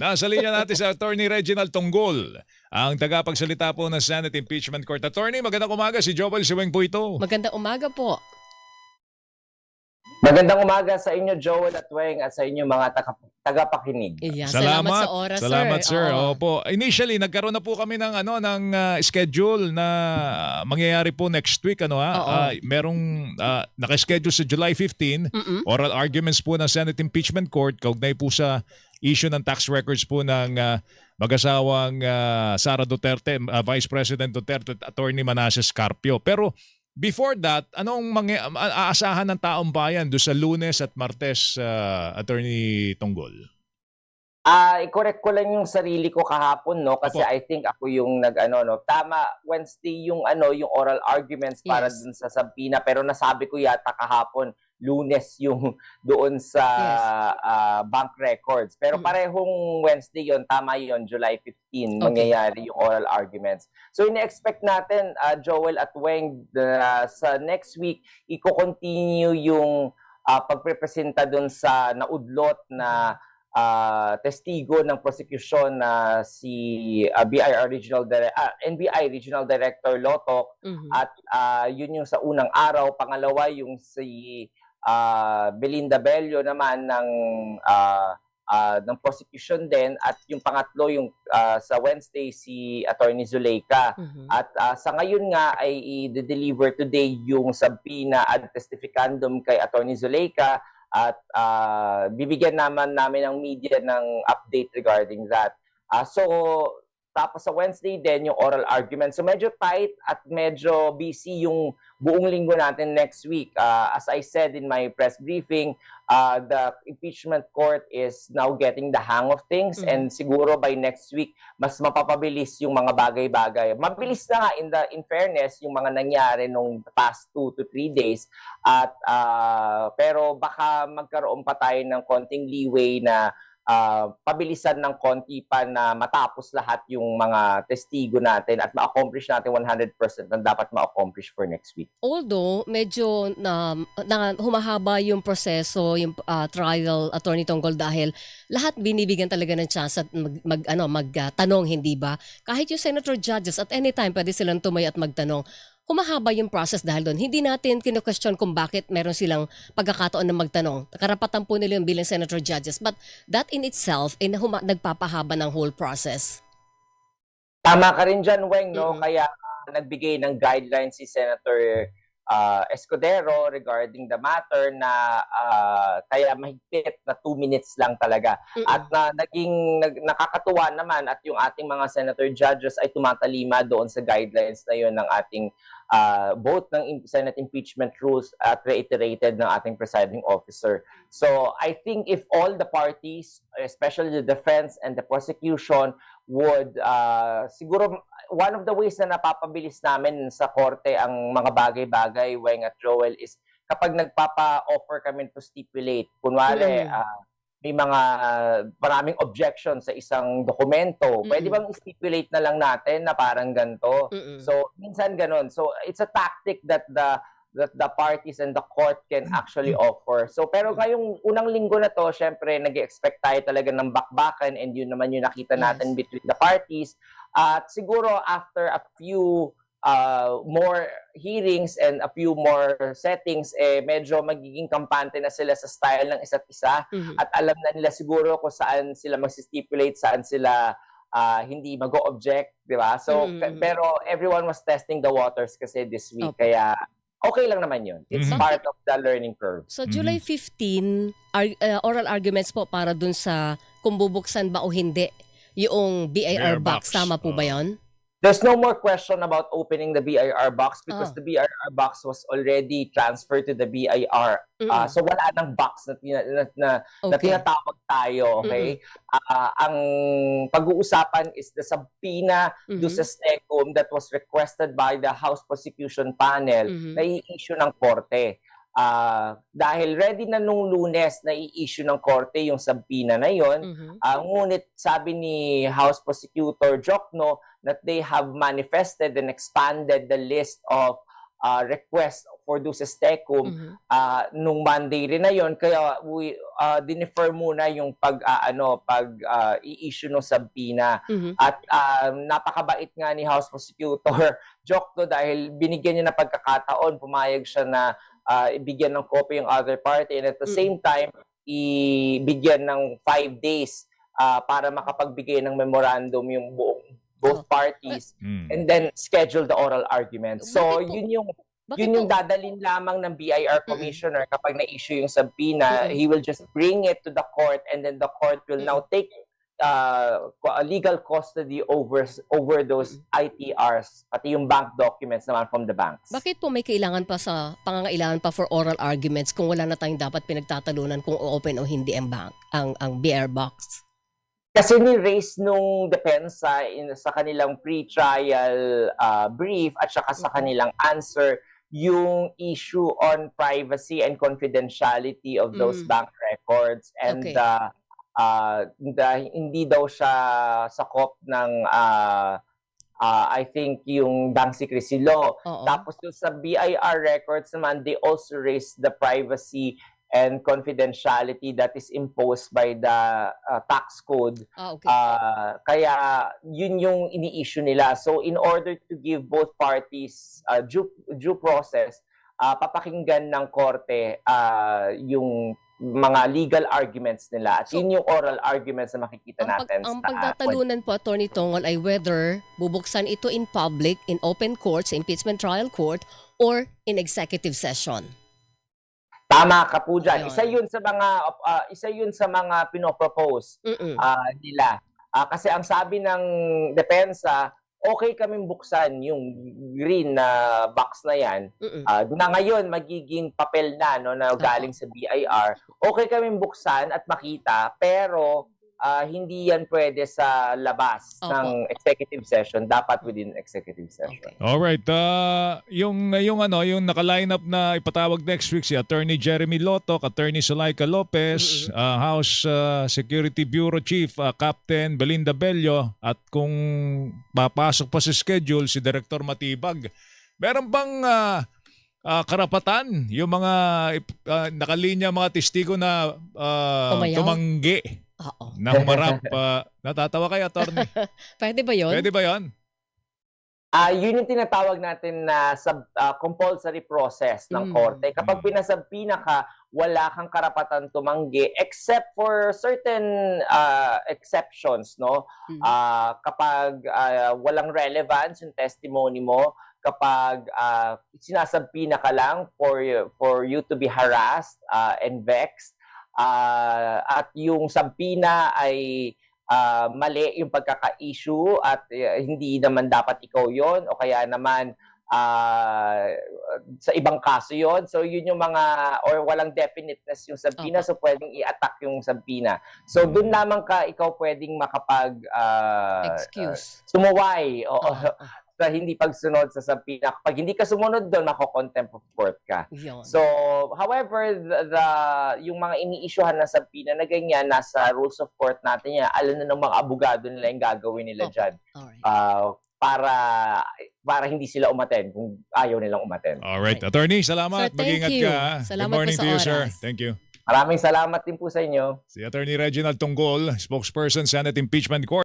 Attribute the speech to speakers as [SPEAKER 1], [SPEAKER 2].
[SPEAKER 1] Nasa linya natin sa Attorney Reginald Tonggol, ang tagapagsalita po ng Senate Impeachment Court. Attorney, magandang umaga. Si Joel Siweng po ito.
[SPEAKER 2] Magandang umaga po.
[SPEAKER 3] Magandang umaga sa inyo, Joel at Weng, at sa inyo mga tagapakinig.
[SPEAKER 2] Yeah, salamat sa oras,
[SPEAKER 1] Salamat, sir.
[SPEAKER 2] Oo.
[SPEAKER 1] Opo. Initially, nagkaroon na po kami ng schedule na mangyayari po next week merong naka-schedule sa July 15, oral arguments po ng Senate Impeachment Court kaugnay po sa issue ng tax records po ng mag-asawang Sara Duterte, Vice President Duterte at Attorney Manasseh Carpio. Pero before that, anong aasahan ng taong bayan do sa Lunes at Martes, Attorney Tonggol?
[SPEAKER 3] I-correct ko lang yung sarili ko kahapon, no, kasi I think ako yung tama, Wednesday yung oral arguments para dun sa Sabina, pero nasabi ko yata kahapon Lunes yung doon sa bank records. Pero parehong Wednesday yon, tama yon, July 15 mangyayari yung oral arguments. So ina-expect natin, Joel at Weng, sa next week i-continue yung pagprepresenta doon sa naudlot na testigo ng prosecution na si NBI Regional Director Lotok, at yun yung sa unang araw. Pangalawa yung si Belinda Bello naman ng prosecution din, at yung pangatlo yung sa Wednesday si Attorney Zuleika. At sa ngayon nga ay i-deliver today yung subpoena ad testificandum kay Attorney Zuleika, at bibigyan naman namin ng media ng update regarding that. So tapos sa Wednesday din yung oral argument. So medyo tight at medyo busy yung buong linggo natin next week. As I said in my press briefing, the impeachment court is now getting the hang of things, and siguro by next week mas mapapabilis yung mga bagay-bagay. Mabilis na nga in fairness yung mga nangyari nung past 2 to 3 days, at pero baka magkaroon pa tayo ng konting leeway na pabilisan ng konti pa na matapos lahat yung mga testigo natin at ma-accomplish natin 100% na dapat ma-accomplish for next week. Although
[SPEAKER 2] medyo humahaba yung proseso, yung trial, Attorney Tonggol, dahil lahat binibigyan talaga ng chance at magtanong, hindi ba? Kahit yung senator judges at any time pwede silang tumayo at magtanong. Humahaba yung process dahil doon. Hindi natin kino-question kung bakit meron silang pagkakataon na magtanong. Karapatan po nila yung bilang senator judges. But that in itself, nagpapahaba ng whole process.
[SPEAKER 3] Tama ka rin dyan, Weng, no? Kaya nagbigay ng guidelines si Senator Escudero regarding the matter na kaya mahigpit na 2 minutes lang talaga. At nakakatuwa naman at yung ating mga senator judges ay tumatalima doon sa guidelines na yun ng ating both ng Senate impeachment rules at reiterated ng ating presiding officer. So I think if all the parties, especially the defense and the prosecution, would siguro one of the ways na napapabilis namin sa korte ang mga bagay-bagay, Weng at Joel, is kapag nagpapa-offer kami to stipulate. Kunwari, may mga maraming objection sa isang dokumento. Pwede bang stipulate na lang natin na parang ganito? So, minsan ganun. So, it's a tactic that the parties and the court can actually offer. So, pero ngayong unang linggo na to, syempre, nag-expect tayo talaga ng bakbakan, and yun naman yung nakita natin between the parties. At siguro after a few more hearings and a few more settings, medyo magiging kampante na sila sa style ng isa't isa, at alam na nila siguro kung saan sila mag-stipulate, saan sila hindi mag-o-object, di ba? So, pero everyone was testing the waters kasi this week, kaya okay lang naman yun. It's part of the learning curve.
[SPEAKER 2] So, July 15, oral arguments po para dun sa kung bubuksan ba o hindi yung BIR box. Tama po ba yun?
[SPEAKER 3] There's no more question about opening the BIR box because the BIR box was already transferred to the BIR. So wala nang box na tinatawag tayo, okay? Ang pag-uusapan is the subpoena do sa STECUM that was requested by the House Prosecution Panel na i-issue ng korte. Dahil ready na nung Lunes na i-issue ng korte yung subpoena na yon, ngunit sabi ni House Prosecutor Jokno that they have manifested and expanded the list of request for duces tecum nung Monday rin na yon, kaya we dinefer muna yung i-issue ng subpoena. At napakabait nga ni House Prosecutor Jokto dahil binigyan niya na pagkakataon, pumayag siya na ibigyan ng copy yung other party, and at the same time ibigyan ng 5 days para makapagbigay ng memorandum yung both parties, and then schedule the oral argument. So yun yung dadalin lamang ng BIR commissioner kapag na-issue yung subpoena. He will just bring it to the court, and then the court will now take legal custody over those ITRs, pati yung bank documents naman from the banks.
[SPEAKER 2] Bakit po may pangangailangan pa for oral arguments kung wala na tayong dapat pinagtatalunan kung open o hindi ang bank, ang BIR box?
[SPEAKER 3] Kasi ni-raise nung depensa sa kanilang pre-trial brief at saka sa kanilang answer yung issue on privacy and confidentiality of those bank records, and hindi daw siya sakop ng I think yung bank secrecy law. Tapos yung sa BIR records naman, they also raised the privacy and confidentiality that is imposed by the tax code. Kaya yun yung ini-issue nila. So in order to give both parties due process, papakinggan ng korte yung mga legal arguments nila. At yun yung oral arguments na makikita natin.
[SPEAKER 2] Ang pagtatalunan po, Attorney Tongol, ay whether bubuksan ito in public, in open court, sa impeachment trial court, or in executive session.
[SPEAKER 3] Tama ka po dyan. Isa yun sa mga pinopropose nila. Kasi ang sabi ng depensa, okay kaming buksan yung green na box na yan. Na ngayon magiging papel na, no, na galing sa BIR. Okay kaming buksan at makita, pero hindi yan pwede sa labas ng executive session, dapat within executive session.
[SPEAKER 1] All right, yung naka-line up na ipatawag next week si Attorney Jeremy Lotoc, Attorney Zulaika Lopez, House Security Bureau Chief Captain Belinda Bello, at kung papasok pa sa schedule si Director Matibag. Meron bang karapatan yung mga nakalinya mga testigo na tumanggi na humarap? Natatawa kayo, Attorney?
[SPEAKER 2] Pwede ba yun?
[SPEAKER 1] Pwede ba yun?
[SPEAKER 3] Yun yung tinatawag natin na compulsory process ng korte. Kapag pinasabpina ka, wala kang karapatan tumanggi except for certain exceptions, no? Kapag walang relevance yung testimony mo, kapag sinasabpina ka lang for you to be harassed and vexed, at yung sabpina ay mali yung pagkaka-issue at hindi naman dapat ikaw yon, o kaya naman sa ibang kaso yon. So yun yung mga, or walang definiteness yung sabpina, so pwedeng i-attack yung sabpina. So dun lamang ikaw pwedeng
[SPEAKER 2] excuse.
[SPEAKER 3] Sumuway sa hindi pagsunod sa sabpina. Kapag hindi ka sumunod doon, mako-contempt of court ka. So, however, yung mga ini-issuehan na sabpina na ganyan, nasa rules of court natin yan, alam na ng mga abogado nila yung gagawin nila dyan. Para hindi sila umattend kung ayaw nilang umattend.
[SPEAKER 1] Alright. Attorney, salamat.
[SPEAKER 2] Sir,
[SPEAKER 1] mag-ingat ka.
[SPEAKER 2] Salamat
[SPEAKER 1] Good morning
[SPEAKER 2] po sa
[SPEAKER 1] to you,
[SPEAKER 2] oras.
[SPEAKER 1] sir. Thank you.
[SPEAKER 3] Maraming salamat din po sa inyo.
[SPEAKER 1] Si Attorney Reginald Tunggol, spokesperson, Senate Impeachment Court.